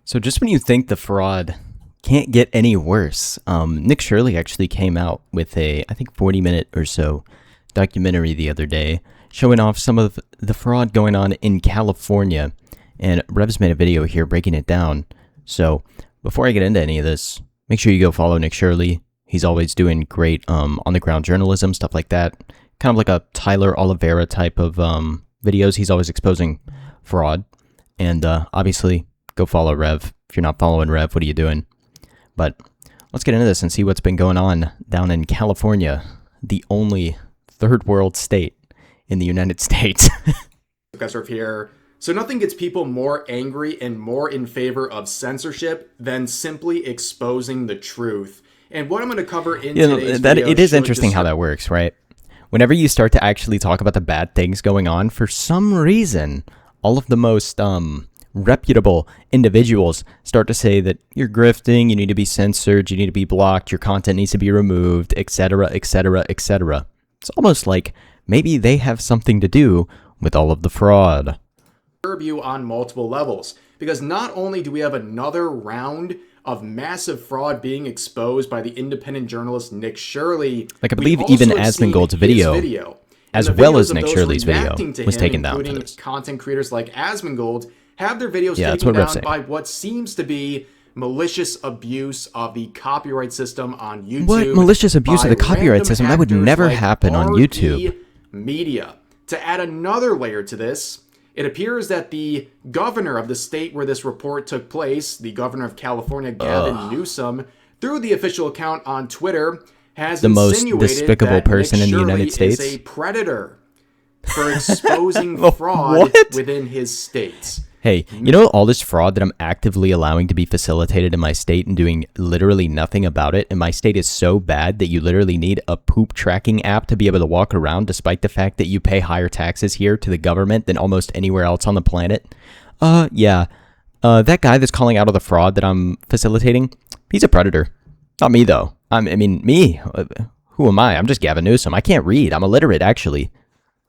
So just when you think the fraud can't get any worse, Nick Shirley actually came out with a, I think, 40-minute or so documentary the other day showing off some of the fraud going on in California. And Revs made a video here breaking it down. So before I get into any of this, make sure you go follow Nick Shirley. He's always doing great on-the-ground journalism, stuff like that. Kind of like a Tyler Oliveira type of videos. He's always exposing fraud. And obviously, go follow Rev. If you're not following Rev, what are you doing? But let's get into this and see what's been going on down in California, the only third world state in the United States. Professor here. So nothing gets people more angry and more in favor of censorship than simply exposing the truth. And what I'm going to cover in today's video, it is interesting how that works, right? Whenever you start to actually talk about the bad things going on, for some reason, all of the most reputable individuals start to say that you're grifting, you need to be censored, you need to be blocked, your content needs to be removed, etc., etc., etc. It's almost like maybe they have something to do with all of the fraud. You on multiple levels, because not only do we have another round of massive fraud being exposed by the independent journalist Nick Shirley, like I believe even Asmongold's video as well as Nick Shirley's video was taken down for this. Content creators like Asmongold have their videos taken down by what seems to be malicious abuse of the copyright system on YouTube. What malicious abuse of the copyright system? That would never happen on YouTube. Media. To add another layer to this, it appears that the governor of the state where this report took place, the governor of California, Gavin Newsom, through the official account on Twitter, has the most insinuated despicable that person Nick in the Shirley United States is a predator for exposing fraud within his state. Hey, you know all this fraud that I'm actively allowing to be facilitated in my state and doing literally nothing about it? And my state is so bad that you literally need a poop tracking app to be able to walk around, despite the fact that you pay higher taxes here to the government than almost anywhere else on the planet. Yeah. That guy that's calling out all the fraud that I'm facilitating, he's a predator. Not me, though. Me? Who am I? I'm just Gavin Newsom. I can't read. I'm illiterate, actually.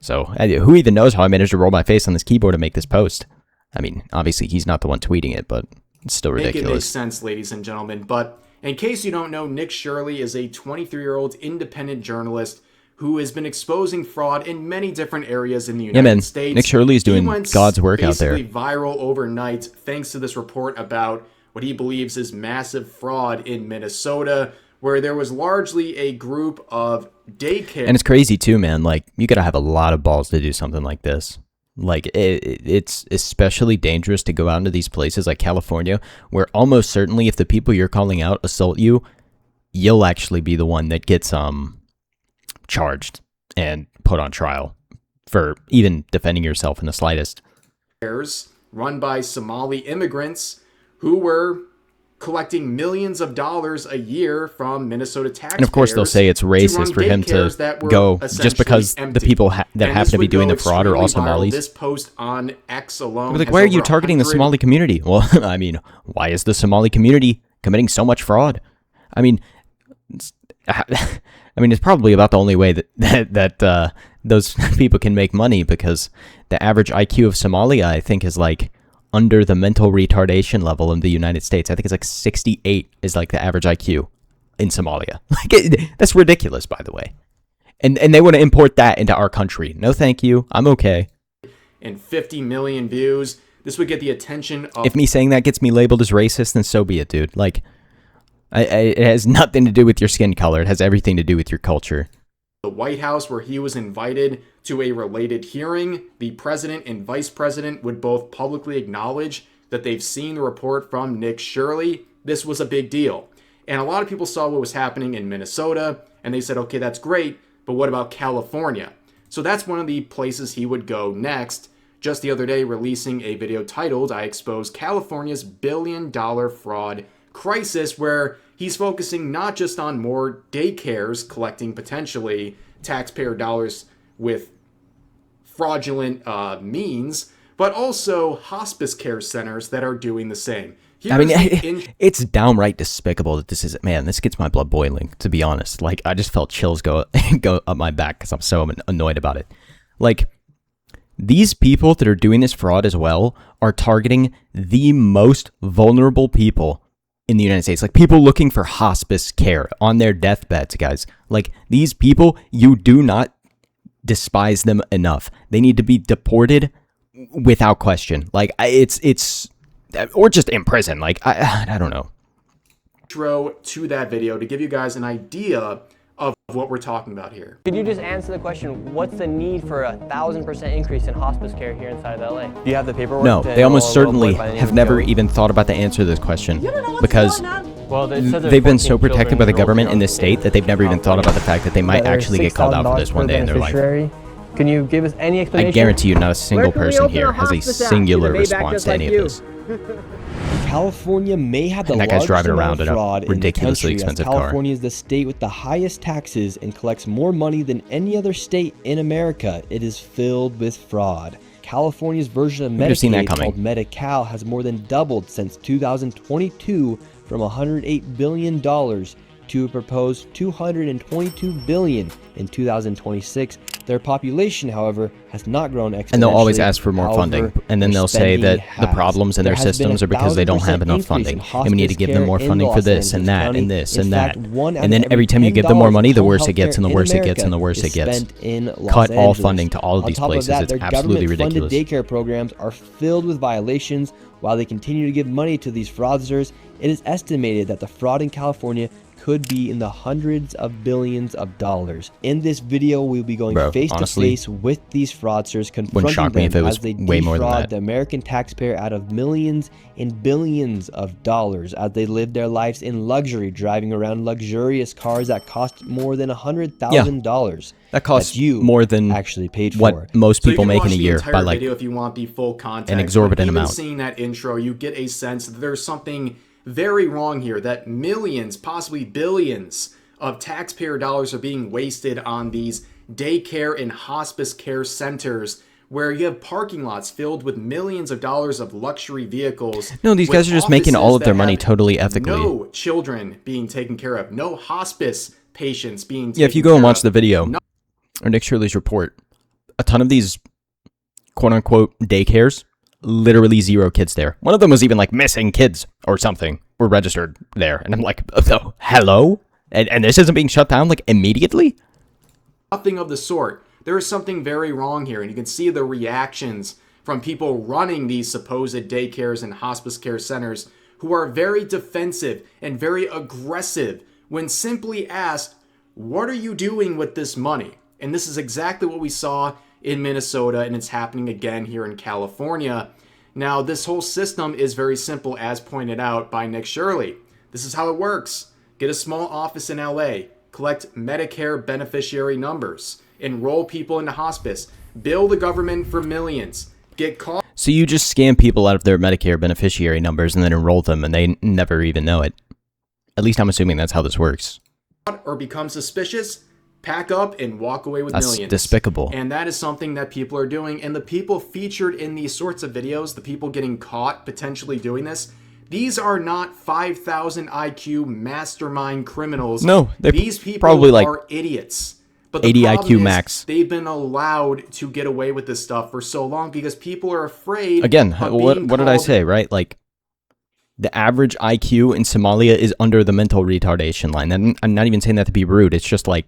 So, who even knows how I managed to roll my face on this keyboard and make this post? I mean, obviously, he's not the one tweeting it, but it's still ridiculous. It makes sense, ladies and gentlemen. But in case you don't know, Nick Shirley is a 23-year-old independent journalist who has been exposing fraud in many different areas in the United States. Nick Shirley is doing God's work out there. Basically viral overnight thanks to this report about what he believes is massive fraud in Minnesota, where there was largely a group of daycare. And it's crazy too, man. Like, you gotta have a lot of balls to do something like this. Like, it's especially dangerous to go out into these places like California, where almost certainly if the people you're calling out assault you, you'll actually be the one that gets charged and put on trial for even defending yourself in the slightest. Run by Somali immigrants who were collecting millions of dollars a year from Minnesota taxpayers. And of course they'll say it's racist for him to go just because the people that happen to be doing the fraud are all Somalis. This post on X alone, like, why are you targeting the Somali community? Well, I mean, why is the Somali community committing so much fraud? I mean, it's probably about the only way that those people can make money, because the average IQ of Somalia, I think, is like under the mental retardation level in the United States. I think it's like 68 is like the average IQ in Somalia. Like, that's ridiculous, by the way. And they want to import that into our country. No, thank you. I'm okay. And 50 million views. This would get the attention of... If me saying that gets me labeled as racist, then so be it, dude. Like, it has nothing to do with your skin color. It has everything to do with your culture. The White House, where he was invited to a related hearing. The president and vice president would both publicly acknowledge that they've seen the report from Nick Shirley. This was a big deal. And a lot of people saw what was happening in Minnesota, and they said, okay, that's great, but what about California? So that's one of the places he would go next. Just the other day, releasing a video titled, I Expose California's billion-dollar fraud crisis, where he's focusing not just on more daycares collecting potentially taxpayer dollars with fraudulent means, but also hospice care centers that are doing the same. It's downright despicable that this is, man, this gets my blood boiling, to be honest. Like, I just felt chills go up my back because I'm so annoyed about it. Like, these people that are doing this fraud as well are targeting the most vulnerable people in the United States. Like people looking for hospice care on their deathbeds, guys. Like these people, you do not despise them enough. They need to be deported without question. Like it's or just in prison. Like I don't know. Intro to that video to give you guys an idea of what we're talking about here. Could you just answer the question, what's the need for 1,000% increase in hospice care here inside of LA? Do you have the paperwork? No, they almost certainly have never even thought about the answer to this question because they've been so protected by the government in this state that they've never even thought about the fact that they might actually get called out for this one day in their life. Can you give us any explanation? I guarantee you not a single person here has a singular response to any of this. California may have the And that guy's largest driving amount around of in a fraud ridiculously in the country, expensive as car. California is the state with the highest taxes and collects more money than any other state in America. It is filled with fraud. California's version of have seen that Medicaid, coming. called Medi-Cal, has more than doubled since 2022 from $108 billion to a proposed $222 billion in 2026. Their population, however, has not grown exponentially. And they'll always ask for more However, funding. And then their they'll say spending that the has. problems in their There has been systems are because they don't have 1,000% enough increase funding. in And we need to hospice give them more care in funding for Los this and Angeles that County. and this In and fact, that. one out And then of every time you give them more money, the $10 worse it gets and the in worse it gets and the America worse it is gets. spent in Los Cut all Angeles. funding to all of On these top places. that, It's their absolutely government-funded ridiculous. daycare programs are filled with violations. While they continue to give money to these fraudsters, it is estimated that the fraud in California could be in the hundreds of billions of dollars. In this video, we'll be going face to face with these fraudsters, confronting shock me if them it was as they way more than defraud that. the American taxpayer out of millions and billions of dollars as they live their lives in luxury, driving around luxurious cars that cost more than $100,000. That costs you more than actually paid for. what most So you people can make in watch a the year entire by like video if you want the full context. an exorbitant But even amount. seeing that intro, you get a sense that there's something very wrong here, that millions, possibly billions of taxpayer dollars are being wasted on these daycare and hospice care centers where you have parking lots filled with millions of dollars of luxury vehicles. No, these with guys are just making all of offices their that money have totally ethically. No children being taken care of, no hospice patients being taken care of. Yeah, if you go and watch the video or Nick Shirley's report, a ton of these quote unquote daycares, literally zero kids there. One of them was even like missing kids or something were registered there. And I'm like, oh, hello? And this isn't being shut down like immediately? Nothing of the sort. There is something very wrong here, and you can see the reactions from people running these supposed daycares and hospice care centers who are very defensive and very aggressive when simply asked, what are you doing with this money? And this is exactly what we saw in Minnesota, and it's happening again here in California. Now, this whole system is very simple, as pointed out by Nick Shirley. This is how it works. Get a small office in LA, collect Medicare beneficiary numbers, enroll people into hospice, bill the government for millions, get caught. So you just scam people out of their Medicare beneficiary numbers and then enroll them and they never even know it. At least I'm assuming that's how this works. Or become suspicious, pack up and walk away with That's millions. despicable. And that is something that people are doing. And the people featured in these sorts of videos, the people getting caught potentially doing this, these are not 5,000 IQ mastermind criminals. No, they're these people probably like are idiots. But the 80 problem IQ is max. They've been allowed to get away with this stuff for so long because people are afraid. Again, of what being did I called say, right? Like, the average IQ in Somalia is under the mental retardation line. And I'm not even saying that to be rude. It's just like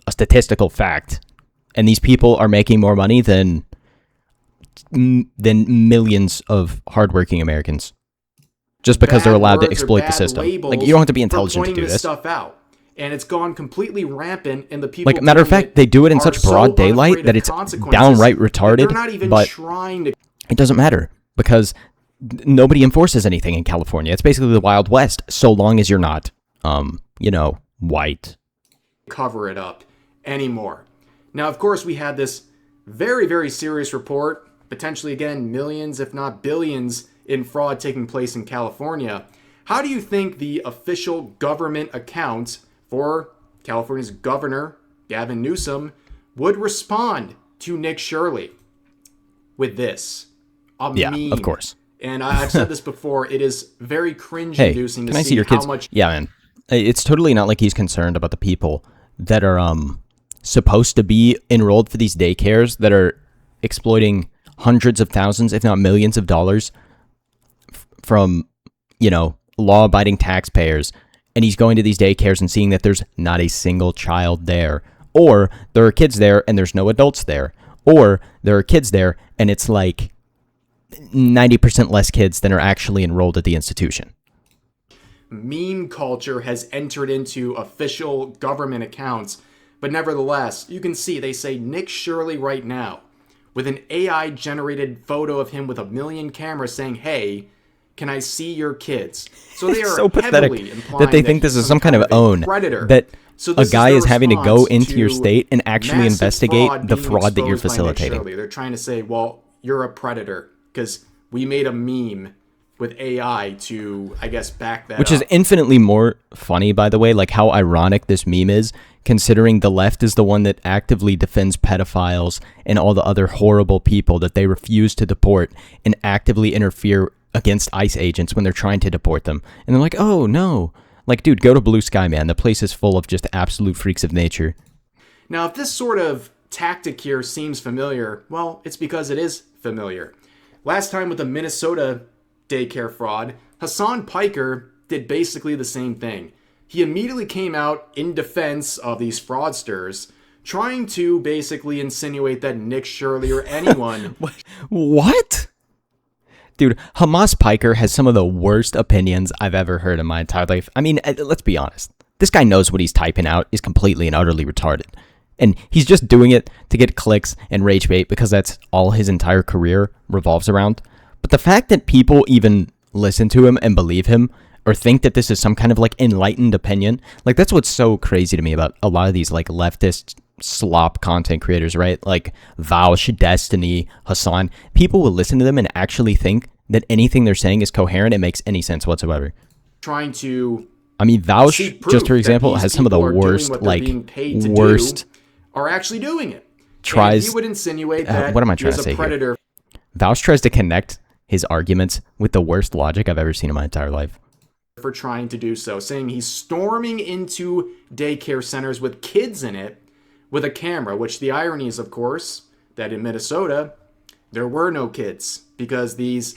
a statistical fact. And these people are making more money than millions of hardworking Americans. Just because they're bad allowed to words or exploit the bad system. Like, labels you don't have to be for intelligent to pointing do this. stuff out. And it's gone completely rampant, and the people. Like, matter of doing fact, they do it in are such so broad daylight unafraid that of it's consequences downright that retarded, They're not even but trying to it doesn't matter because nobody enforces anything in California. It's basically the Wild West, so long as you're not, white. cover it up anymore. Now, of course, we had this very, very serious report, potentially again millions, if not billions, in fraud taking place in California. How do you think the official government account for California's governor, Gavin Newsom, would respond to Nick Shirley with this? Yeah, meme. of course. And I've said this before, it is very cringe-inducing Can to I see your how kids? much Yeah, man. It's totally not like he's concerned about the people that are supposed to be enrolled for these daycares that are exploiting hundreds of thousands, if not millions of dollars from, law-abiding taxpayers. And he's going to these daycares and seeing that there's not a single child there. Or there are kids there and there's no adults there. Or there are kids there and it's like 90% less kids than are actually enrolled at the institution. Meme culture has entered into official government accounts, but nevertheless, you can see they say Nick Shirley right now with an AI-generated photo of him with 1 million cameras saying, "Hey, can I see your kids?" So they are so pathetic heavily implying that they think this is some kind of own predator. that So a guy is having to go into to your state and actually massive investigate fraud the being fraud that you're exposed by Nick facilitating. Shirley. They're trying to say, well, you're a predator because we made a meme with AI to, I guess, back that Which up. is infinitely more funny, by the way, like how ironic this meme is, considering the left is the one that actively defends pedophiles and all the other horrible people that they refuse to deport and actively interfere against ICE agents when they're trying to deport them. And they're like, oh, no. Like, dude, go to Blue Sky, man. The place is full of just absolute freaks of nature. Now, if this sort of tactic here seems familiar, well, it's because it is familiar. Last time with the Minnesota daycare fraud, Hassan Piker did basically the same thing. He immediately came out in defense of these fraudsters, trying to basically insinuate that Nick Shirley or anyone... What? Dude, Hamas Piker has some of the worst opinions I've ever heard in my entire life. I mean, let's be honest. This guy knows what he's typing out is completely and utterly retarded. And he's just doing it to get clicks and rage bait because that's all his entire career revolves around. But the fact that people even listen to him and believe him or think that this is some kind of like enlightened opinion, like that's what's so crazy to me about a lot of these like leftist slop content creators, right? Like Vaush, Destiny, Hassan. People will listen to them and actually think that anything they're saying is coherent and makes any sense whatsoever. Trying to... I mean, Vaush, just for example, has some of the worst, are actually doing it. Tries... And he would insinuate that what am I trying to say a predator. Vaush tries to connect his arguments with the worst logic I've ever seen in my entire life. For trying to do so, saying he's storming into daycare centers with kids in it with a camera, which the irony is, of course, that in Minnesota, there were no kids because these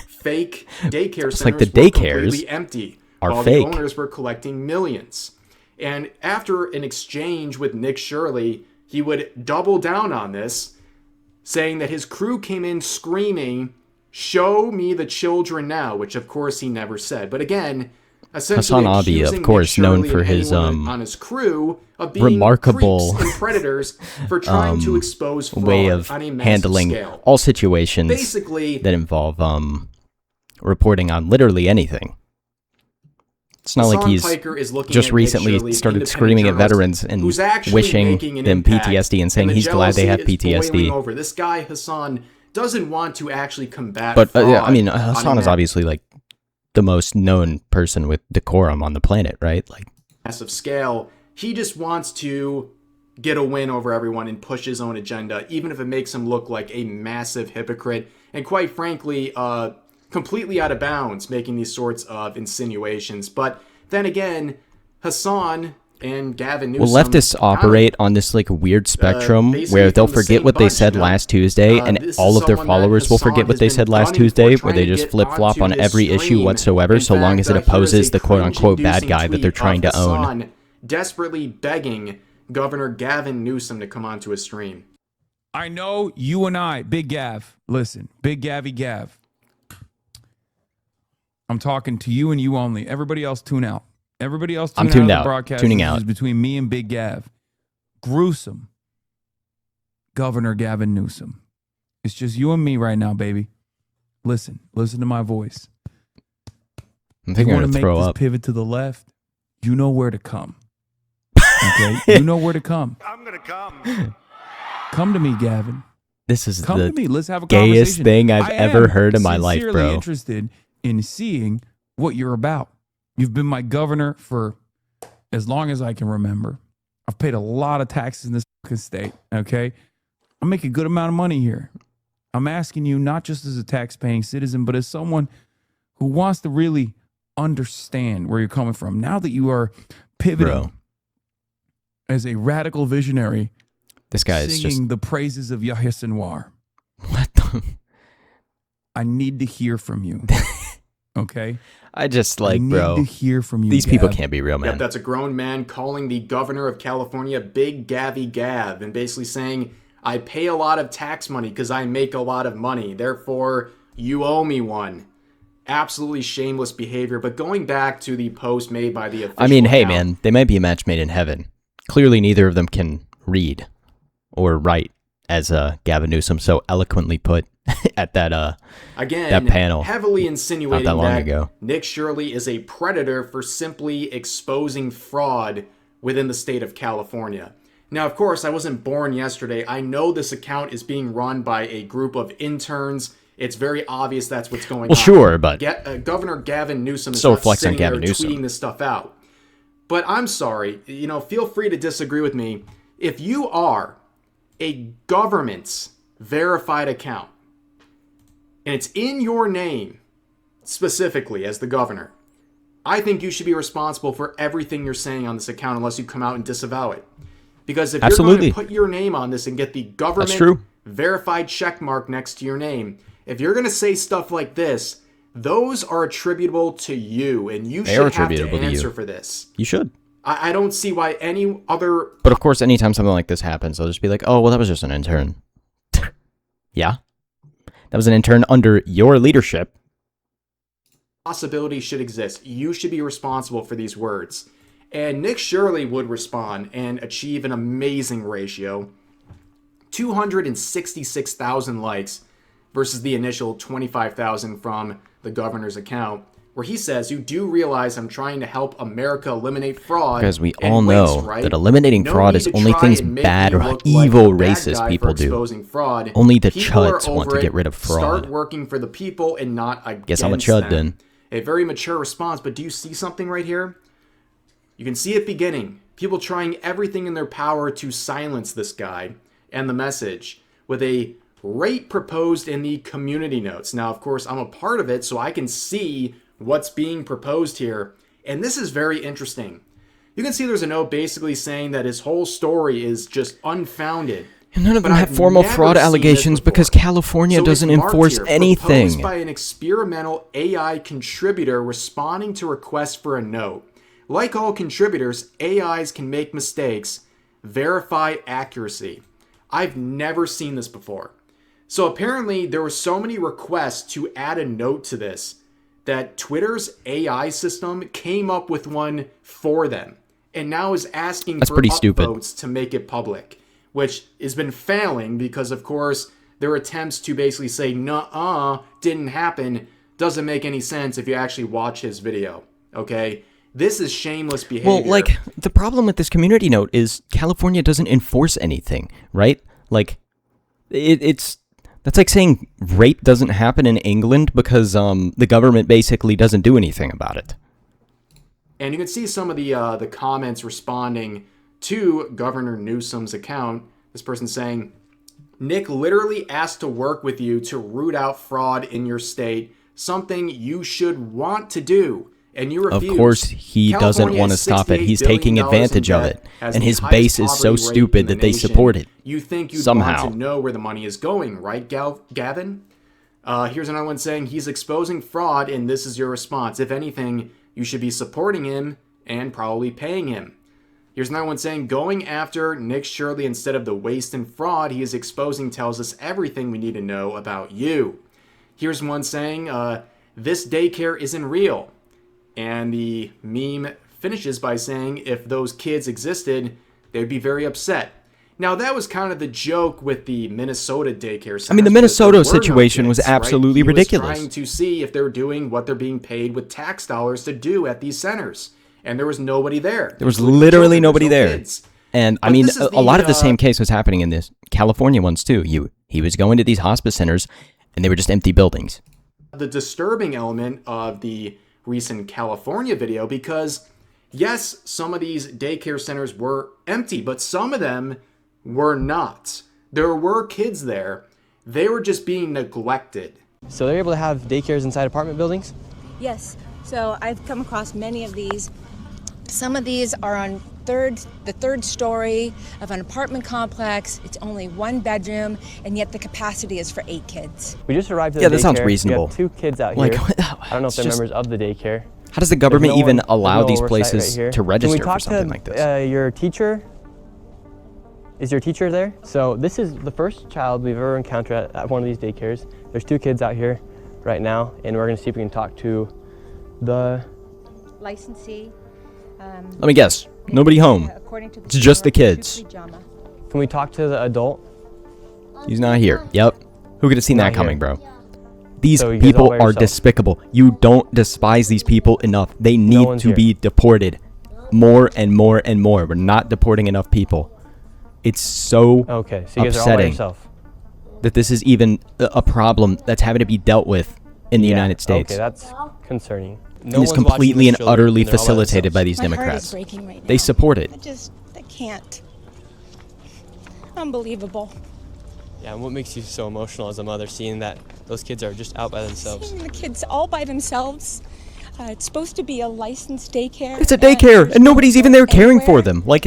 fake daycare centers like the were daycares completely empty while fake. the owners were collecting millions. And after an exchange with Nick Shirley, he would double down on this, saying that his crew came in screaming, "Show me the children now," which of course he never said. But again, essentially Hassan Abi, of accusing course, Nick known Shirley for and his anyone on his crew of being remarkable creeps and predators for trying to expose fraud way of on a massive handling scale. all situations Basically, that involve reporting on literally anything. It's not like he's just recently started screaming at veterans and wishing them PTSD and saying he's glad they have PTSD. Over. This guy, Hassan, doesn't want to actually combat But fraud I mean, Hassan is obviously like the most known person with decorum on the planet, right? Like massive scale. He just wants to get a win over everyone and push his own agenda, even if it makes him look like a massive hypocrite and, quite frankly, completely out of bounds, making these sorts of insinuations. But then again, Hassan and Gavin Newsom... Well, leftists operate on this like weird spectrum where they'll forget what they said last Tuesday, and all of their followers will forget what they said last Tuesday, where they just flip-flop on every issue whatsoever, so long as it opposes the quote-unquote bad guy that they're trying to own. Desperately begging Governor Gavin Newsom to come onto his stream. I know you and I, Big Gav, listen, Big Gavy Gav. I'm talking to you and you only. Everybody else tune out. Everybody else tune I'm tuned out. out. The broadcast Tuning is out. between me and Big Gav. Gruesome. Governor Gavin Newsom. It's just you and me right now, baby. Listen to my voice. I'm thinking I'm going to gonna throw make this up. pivot to the left. You know where to come. Okay? You know where to come. I'm going to come. Come to me, Gavin. This is Come the to me. Let's have a gayest conversation. thing I've I ever am heard in my life, sincerely bro. Interested in seeing what you're about. You've been my governor for as long as I can remember. I've paid a lot of taxes in this fucking state, okay? I make a good amount of money here. I'm asking you not just as a tax-paying citizen, but as someone who wants to really understand where you're coming from. Now that you are pivoting Bro. as a radical visionary, This guy is singing just the praises of Yahya Sinwar. What the? I need to hear from you. Okay? I just like, I need bro. to hear from you. These people Gav. can't be real, man. Yep, that's a grown man calling the governor of California Big Gavy Gav and basically saying, I pay a lot of tax money because I make a lot of money. Therefore, you owe me one. Absolutely shameless behavior. But going back to the post made by the official I mean, hey, account, man, they might be a match made in heaven. Clearly, neither of them can read or write, as Gavin Newsom so eloquently put at that again, that panel heavily insinuating not that long that ago. Nick Shirley is a predator for simply exposing fraud within the state of California. Now, of course, I wasn't born yesterday. I know this account is being run by a group of interns. It's very obvious that's what's going on. Well, sure, but Governor Gavin Newsom is still not flex on sitting there Gavin Newsom. tweeting this stuff out. But I'm sorry, feel free to disagree with me. If you are a government's verified account, and it's in your name specifically as the governor, I think you should be responsible for everything you're saying on this account unless you come out and disavow it. Because if you're going to put your name on this and get the government verified check mark next to your name, if you're going to say stuff like this, those are attributable to you, and you should have to answer for this. You should. I don't see why any other... But of course, anytime something like this happens, they'll just be like, oh, well, that was just an intern. Yeah? That was an intern under your leadership. Possibility should exist. You should be responsible for these words. And Nick Shirley would respond and achieve an amazing ratio. 266,000 likes versus the initial 25,000 from the governor's account, where he says, you do realize I'm trying to help America eliminate fraud. Because we and all know waste, right? that eliminating fraud is only things bad or evil racist people do. Fraud. Only the People chuds want to get rid of fraud. Start working for the people and not against Guess I'm a chud them. then. A very mature response, but do you see something right here? You can see it beginning. People trying everything in their power to silence this guy and the message with a rate proposed in the community notes. Now, of course, I'm a part of it, so I can see what's being proposed here. And this is very interesting. You can see there's a note basically saying that his whole story is just unfounded. And none of them have formal fraud allegations because California doesn't enforce anything. Proposed by an experimental AI contributor responding to requests for a note. Like all contributors, AIs can make mistakes. Verify accuracy. I've never seen this before. So apparently there were so many requests to add a note to this that Twitter's AI system came up with one for them and now is asking for upvotes to make it public, which has been failing because, of course, their attempts to basically say, nuh-uh, didn't happen, doesn't make any sense if you actually watch his video, okay? This is shameless behavior. Well, like, the problem with this community note is California doesn't enforce anything, right? Like, that's like saying rape doesn't happen in England because the government basically doesn't do anything about it. And you can see some of the comments responding to Governor Newsom's account. This person saying, Nick literally asked to work with you to root out fraud in your state, something you should want to do. And you refuse. Of course, he doesn't want to stop it. He's taking advantage of it. And his base is so stupid that they support it. You think you'd somehow want to know where the money is going, right, Gavin? Here's another one saying he's exposing fraud, and this is your response. If anything, you should be supporting him and probably paying him. Here's another one saying going after Nick Shirley instead of the waste and fraud he is exposing tells us everything we need to know about you. Here's one saying this daycare isn't real. And the meme finishes by saying if those kids existed, they'd be very upset. Now, that was kind of the joke with the Minnesota daycare center. I mean, the Minnesota situation was absolutely ridiculous. He was trying to see if they're doing what they're being paid with tax dollars to do at these centers. And there was nobody there. There was literally nobody there. And, I mean, a lot of the same case was happening in this California ones, too. He was going to these hospice centers, and they were just empty buildings. The disturbing element of the recent California video, because yes, some of these daycare centers were empty, but some of them were not. There were kids there. They were just being neglected. So they're able to have daycares inside apartment buildings? Yes. So I've come across many of these. Some of these are on third story of an apartment complex. It's only 1 bedroom, and yet the capacity is for 8 kids. We just arrived at Yeah, the that sounds daycare. reasonable. We have 2 kids out Like, here. I don't know if it's they're just- members of the daycare. How does the government There's no even one- allow there's no these oversight places right here. to register Can we talk for something to, like this? your teacher? Is your teacher there? So this is the first child we've ever encountered at one of these daycares. There's 2 kids out here right now, and we're gonna see if we can talk to the Licensee. Let me guess. Nobody home. According to the It's just the kids. pajama. Can we talk to the adult? He's not here. Yep. Who could have seen Not that coming, here. bro? These So you guys all people by are yourself? despicable. You don't despise these people enough. They need one's to here. be deported more and more and more. We're not deporting enough people. It's so Okay, so you guys are all by upsetting yourself. that this is even a problem that's having to be dealt with in the Yeah, United States. Okay, that's concerning. And is completely and utterly facilitated by these My heart is Democrats. breaking right now. They support it. I can't. Unbelievable. Yeah, and what makes you so emotional as a mother, seeing that those kids are just out by themselves? Seeing the kids all by themselves. It's supposed to be a licensed daycare. It's a daycare, and nobody's even there caring for them. Like,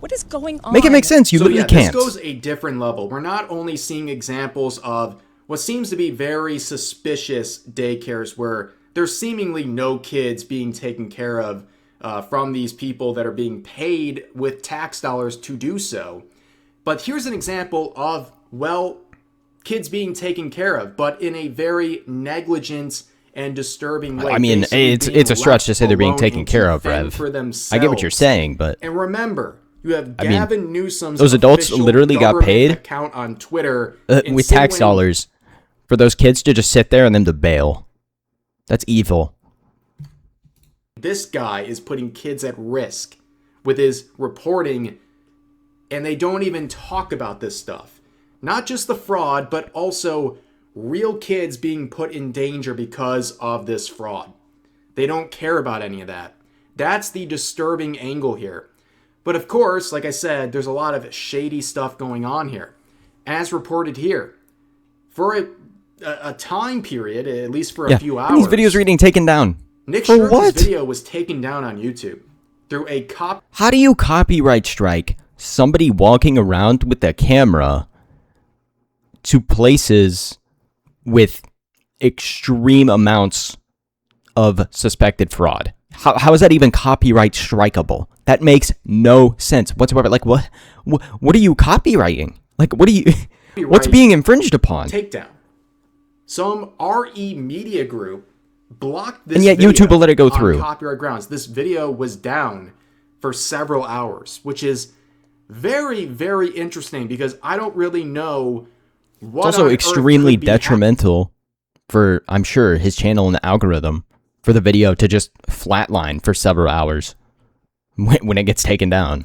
What is going on? make it make sense. You So literally yeah, can't. this goes a different level. We're not only seeing examples of what seems to be very suspicious daycares where there's seemingly no kids being taken care of from these people that are being paid with tax dollars to do so. But here's an example of, well, kids being taken care of, but in a very negligent and disturbing way. I mean, basically it's being a stretch to left say they're being alone taken and care to of, fend Rev. for I get what you're themselves. saying, but And remember, you have I mean, Gavin Newsom's those adults official literally got government paid, account on Twitter with tax insinuating dollars for those kids to just sit there and them to bail. That's evil. this guy is putting kids at risk with his reporting, and they don't even talk about this stuff. Not just the fraud, but also real kids being put in danger because of this fraud. They don't care about any of that. That's the disturbing angle here. But of course, like I said, there's a lot of shady stuff going on here. As reported here, for a time period, at least for a few hours, and these videos are getting taken down. Nick For Shirley's what? video was taken down on YouTube through a cop. How do you copyright strike somebody walking around with a camera to places with extreme amounts of suspected fraud? How is that even copyright strikeable? That makes no sense whatsoever. Like, what are you copywriting? Like, what are you? What's being infringed upon? Takedown. Some RE media group blocked this And yet video YouTube will let it go on through. copyright grounds. This video was down for several hours, which is very, very interesting because I don't really know what It's also on earth extremely could be happening. detrimental for, I'm sure, his channel and the algorithm for the video to just flatline for several hours when it gets taken down.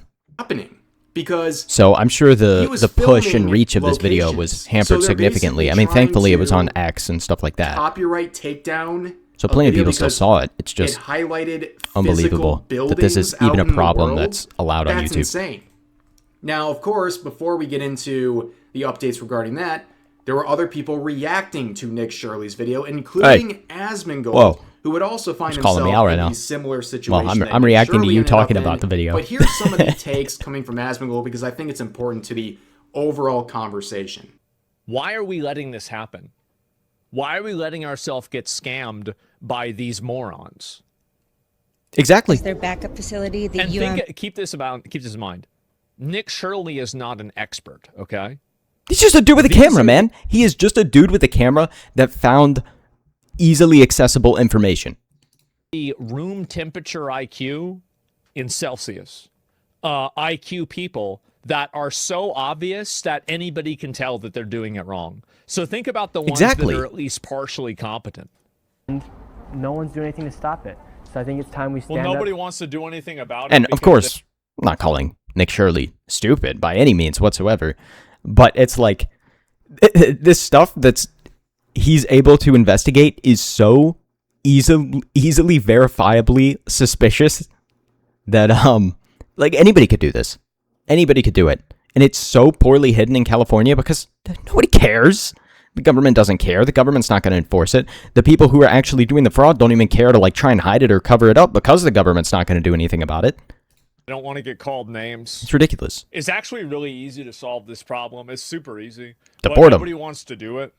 Because So I'm sure he the was push and filming reach of this video was locations. hampered So they're significantly. basically I mean, trying thankfully it was to on X and stuff like that. copyright takedown. So plenty of video people still because saw it. It's just it highlighted unbelievable physical that this is buildings even out a in the problem world. that's allowed on That's YouTube. insane. Now, of course, before we get into the updates regarding that, there were other people reacting to Nick Shirley's video, including Asmongold, Whoa. who would also find Just himself calling me out right in now. a similar situation. Well, that I'm Nick reacting to Shirley you ended talking up about in. the video. But here's some of the takes coming from Asmongold because I think it's important to the overall conversation. Why are we letting this happen? Why are we letting ourselves get scammed by these morons? Exactly. Their backup facility, the And keep this in mind. Nick Shirley is not an expert, okay? He's just a dude with a camera, man. He is just a dude with a camera that found easily accessible information. The room temperature IQ in Celsius. IQ people that are so obvious that anybody can tell that they're doing it wrong. So think about the ones Exactly. that are at least partially competent. No one's doing anything to stop it. So I think it's time we stand Well, nobody up. wants to do anything about it. And of because course, I'm not calling Nick Shirley stupid by any means whatsoever, but it's like this stuff that's he's able to investigate is so easily verifiably suspicious that like anybody could do this. Anybody could do it. And it's so poorly hidden in California because nobody cares. The government doesn't care. The government's not going to enforce it. The people who are actually doing the fraud don't even care to like try and hide it or cover it up because the government's not going to do anything about it. I don't want to get called names. It's ridiculous. It's actually really easy to solve this problem. It's super easy. Deport 'em. But nobody wants to do it.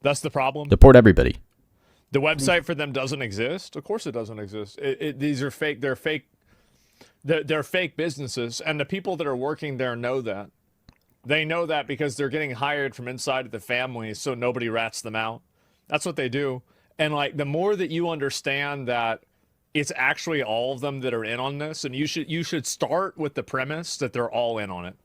That's the problem. Deport everybody. The website for them doesn't exist. Of course it doesn't exist. These are fake. They're fake. They're fake businesses. And the people that are working there know that. They know that because they're getting hired from inside of the family so nobody rats them out. That's what they do. And like the more that you understand that it's actually all of them that are in on this, and you should start with the premise that they're all in on it.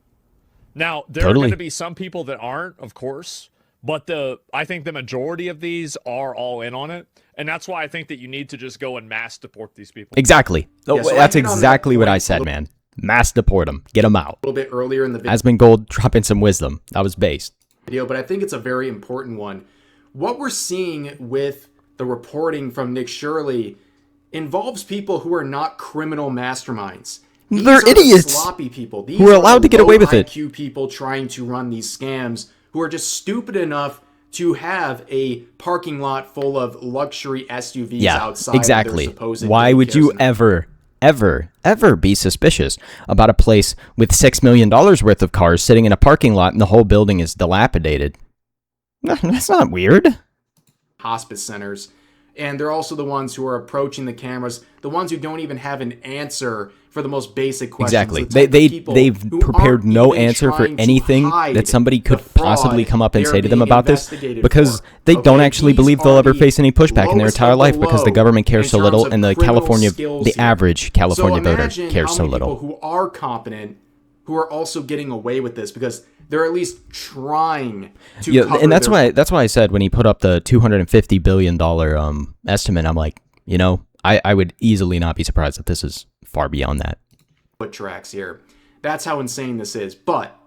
Now, there are going to be some people that aren't, of course, but I think the majority of these are all in on it. And that's why I think that you need to just go and mass deport these people. Exactly. Yeah, so that's exactly what I said, man. Mass deport them. Get them out. A little bit earlier in the video. Asmund Gold dropping some wisdom. That was based. But I think it's a very important one. What we're seeing with the reporting from Nick Shirley involves people who are not criminal masterminds. They're These are idiots the sloppy people. These who are allowed to get away with it. IQ people trying to run these scams who are just stupid enough to have a parking lot full of luxury SUVs outside. Exactly. Of their supposed Why would you daycare center. ever be suspicious about a place with $6 million worth of cars sitting in a parking lot and the whole building is dilapidated? That's not weird. Hospice centers. And they're also the ones who are approaching the cameras, the ones who don't even have an answer for the most basic questions. Exactly. The They've who prepared aren't no even answer for trying to anything hide that somebody could the fraud possibly come up and they're say to them being about this, investigated because for. they don't Okay, actually these believe they'll are ever the face any pushback in their lowest entire of the life because the low government cares in so little terms and of the criminal California, skills the here. average California So voter imagine cares how so many little. people who are competent who are also getting away with this because they're at least trying to cover and that's their why I said when he put up the $250 billion estimate, I'm like, I would easily not be surprised if this is far beyond that. foot tracks here. That's how insane this is. But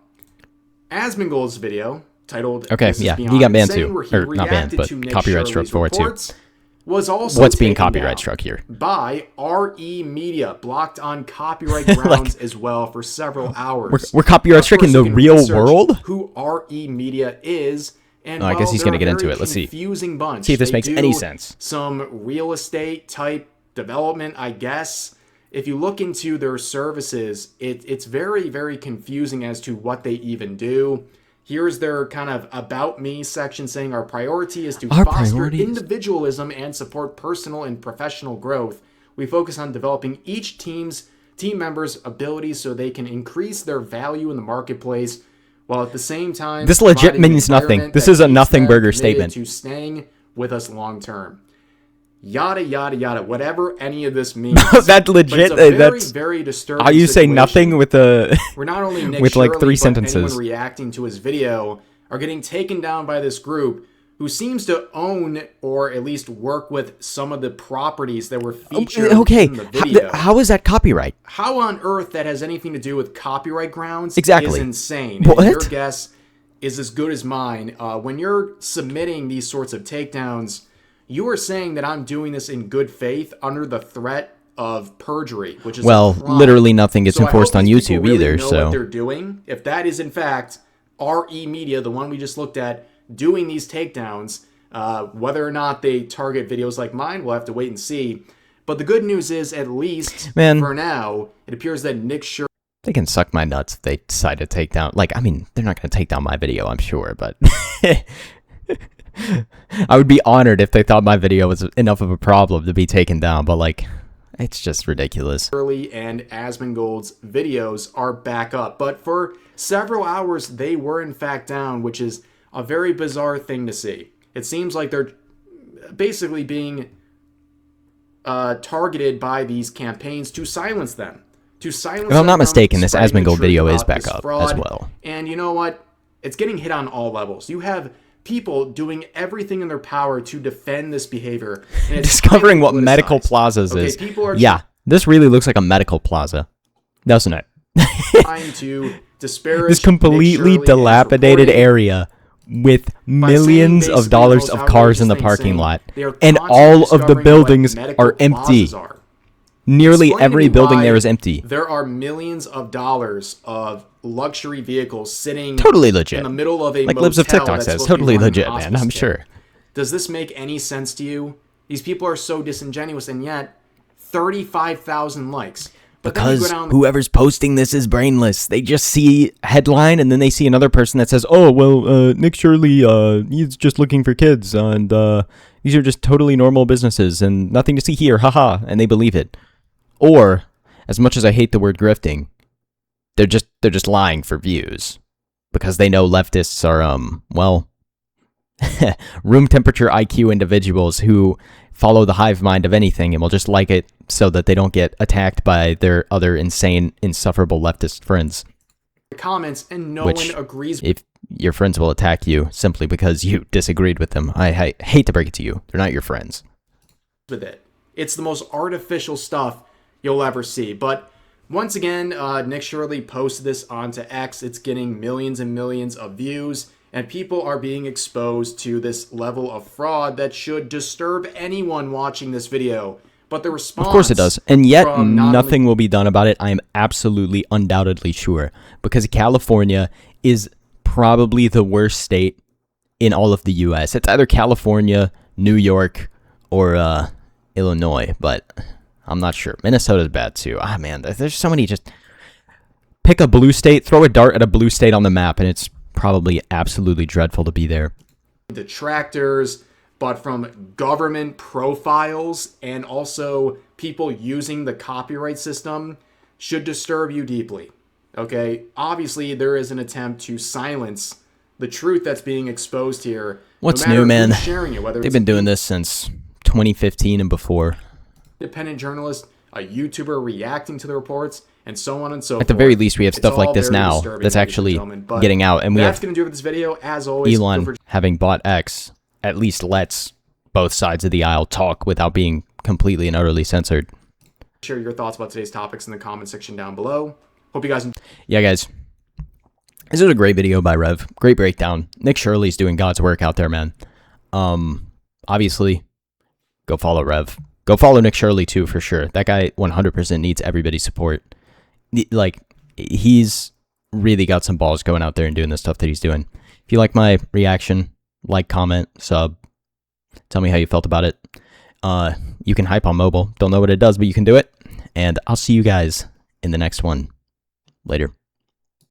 Asmund Gold's video titled Okay, "This is yeah, Beyond he got banned Insane," too. where he Or not banned, reacted but to Nick copyright Shirley's struck for it too. reports, was also What's being taken copyright down struck here? by RE Media, blocked on copyright grounds as well for several hours. We're copyright Of stricken course, in you the can real research world? Who RE Media is. And I guess he's going gonna to get into it. Let's see. Confusing bunch. See if this They makes do any sense. Some real estate type development, I guess. If you look into their services, it's very, very confusing as to what they even do. Here's their kind of about me section saying our priority is to foster individualism and support personal and professional growth. We focus on developing each team members' abilities so they can increase their value in the marketplace, while at the same time This legit providing an means nothing. environment This that is a keeps nothing them burger committed statement. to staying with us long term. Yada yada yada. Whatever any of this means. That legit. But it's a very, That's very disturbing. how you say situation nothing with a where not only Nick with like Shirley, 3 but sentences. anyone reacting to his video are getting taken down by this group who seems to own or at least work with some of the properties that were featured Okay, in the video. how is that copyright? How on earth that has anything to do with copyright grounds Exactly. is insane. What? And your guess is as good as mine. When you're submitting these sorts of takedowns, you are saying that I'm doing this in good faith under the threat of perjury, which is a crime. literally nothing gets So I enforced hope on these people YouTube really either. know So what they're doing. If that is in fact RE Media, the one we just looked at, doing these takedowns, whether or not they target videos like mine, we'll have to wait and see. But the good news is, at least for now, it appears that Nick Shirley. they can suck my nuts if they decide to take down. Like, I mean, they're not going to take down my video, I'm sure, but I would be honored if they thought my video was enough of a problem to be taken down. But like, it's just ridiculous. Shirley and Asmund Gold's videos are back up, but for several hours they were in fact down, which is a very bizarre thing to see. It seems like they're basically being targeted by these campaigns to silence them. If I'm not mistaken, this Asmund Gold video is back up as well. And you know what? It's getting hit on all levels. You have people doing everything in their power to defend this behavior. And it's Discovering what politicized. medical plazas is. People are Yeah, this really looks like a medical plaza, doesn't it? trying to disparage This completely Nick Shirley and his dilapidated reporting area with millions of basically dollars the most of cars in the outrageous parking thing, lot, they are and constantly all of the discovering what buildings medical are empty. plazas are. Nearly Explain to every me building why there is empty. There are millions of dollars of luxury vehicles sitting Totally legit. in the middle of a Like motel Libs of TikTok that's says, supposed to be totally running legit, a man, hospice I'm care. sure. Does this make any sense to you? These people are so disingenuous, and yet 35,000 likes. But then you go Because down whoever's posting this is brainless. They just see headline and then they see another person that says, "Oh, well, Nick Shirley, he's just looking for kids, and these are just totally normal businesses and nothing to see here, haha," and they believe it. Or, as much as I hate the word grifting, they're just lying for views because they know leftists are well, room temperature IQ individuals who follow the hive mind of anything and will just like it so that they don't get attacked by their other insane, insufferable leftist friends. the comments and no Which, one agrees if your friends will attack you simply because you disagreed with them, I hate to break it to you, they're not your friends. with it. It's the most artificial stuff you'll ever see. But once again, Nick Shirley posted this onto X. It's getting millions and millions of views, and people are being exposed to this level of fraud that should disturb anyone watching this video. But the response... Of course it does. And yet, from not nothing will be done about it. I am absolutely, undoubtedly sure. Because California is probably the worst state in all of the U.S. It's either California, New York, or Illinois. But I'm not sure. Minnesota's bad too. Ah, man, there's so many. Just pick a blue state, throw a dart at a blue state on the map, and it's probably absolutely dreadful to be there. detractors, but from government profiles and also people using the copyright system should disturb you deeply. Okay? Obviously, there is an attempt to silence the truth that's being exposed here. What's no matter new, man? who's sharing it, whether They've it's been doing this since 2015 and before. independent journalist, a YouTuber reacting to the reports, and so on and so forth. At the very least, we have stuff It's like all this very now disturbing, that's ladies and actually gentlemen, but getting out. And we that's have going to do it for this video. As always, feel Elon, free to having bought X, at least lets both sides of the aisle talk without being completely and utterly censored. share your thoughts about today's topics in the comment section down below. Hope you guys enjoyed. Yeah, guys. This is a great video by Rev. Great breakdown. Nick Shirley's doing God's work out there, man. Obviously, go follow Rev. Go follow Nick Shirley, too, for sure. That guy 100% needs everybody's support. Like, he's really got some balls going out there and doing the stuff that he's doing. If you like my reaction, like, comment, sub. Tell me how you felt about it. You can hype on mobile. Don't know what it does, but you can do it. And I'll see you guys in the next one. Later.